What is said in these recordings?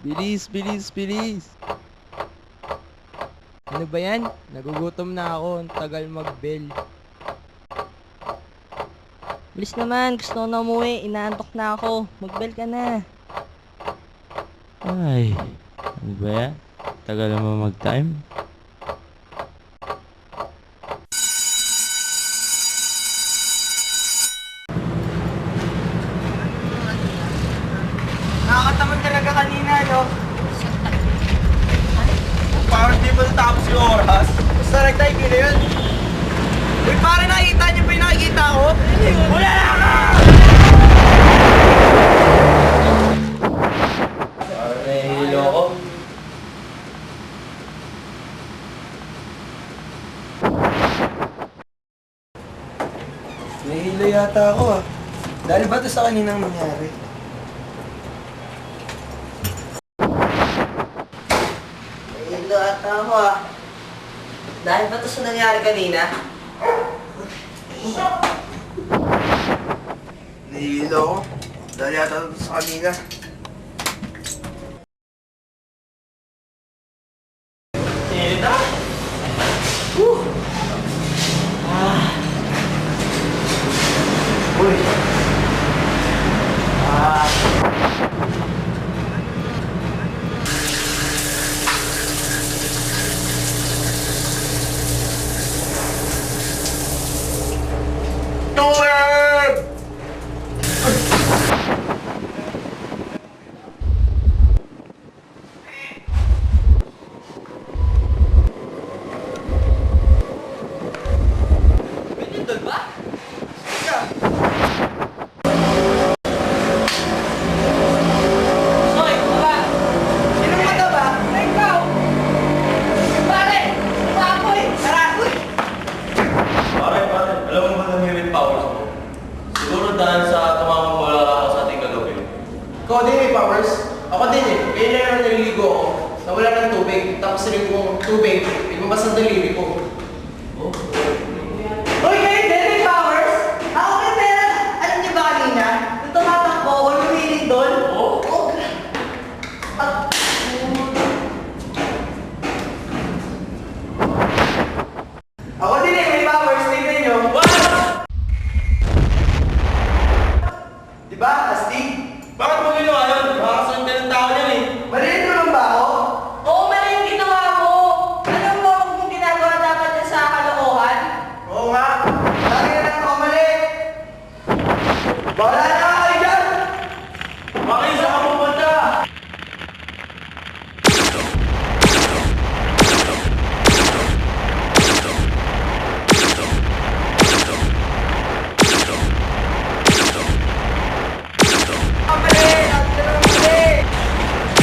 Bilis, bilis, bilis. Ano ba yan? Nagugutom na ako. Ang tagal mag-bell. Bilis naman, gusto ko na umuwi. Inaantok na ako. Mag-bell ka na. Ay, ano ba yan? Tagal naman mag-time. Nakakatamad talaga kanina, no? Parang di ba natapos yung oras? Basta nag-type yun na yun. Uy, parang nakikita niyo pa yung nakikita ko? Wala na ka! Parang nahihilo ko. Nahihilo yata ako ah. Dahil ba ito sa kaninang nangyari? Nahihilo yata ako ah. Dahil ba ito sa nangyari kanina? Nahihilo ako. Dahil yata ito sa kanina. Nahihilo ako. Uy! Ikaw din may powers. Ako din eh. Kaya na naman naliligo ako. Nawala ng tubig. Tapos sarili kong tubig. Lumabas ang daliri ko. Oh. Uy, kayo din may powers? Ako may pera. Alam niyo ba kanina? Nung tumatakbo, huwag lumiling doon. Oo? Oo. Ako din eh. May powers. Tignan niyo. What? Diba, Astig? Bakit mo ginawa yun? Makakasanda ng tao niyan eh. Maliit mo lang ba ako? Oo, mali yung ginawa mo. Alam mo kung ginagawa dapat yan sa kalokohan? Oo nga. Lagi na lang ako mali. Bahala na kayo dyan! Bakit saan ka pupunta?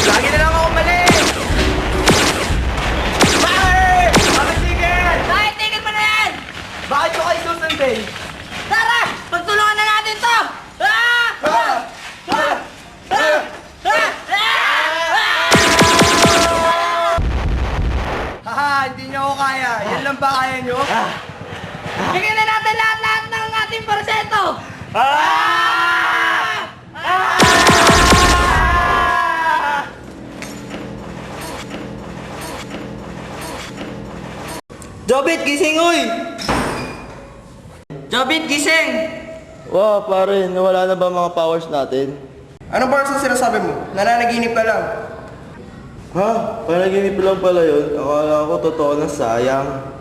Lagi na lang ako mali! Bakit? Bakit tigil? Bakit tigil mo na yan? Bakit ko kayo susundin? Tara! Pagtulungan na natin to! Ah! Ah! Ah! Ah! Haha, hindi niyo ako kaya. Yan lang ba kaya niyo? Bigyan na natin lahat-lahat ng ating porsyento! Jobit, gising uy! Jobit, gising! Wow, pare, nawala na ba mga powers natin? Anong powers ang sinasabi mo? Nananaginip ka lang. Ha? Panaginip lang pala yun. Akala ko totoo na sayang.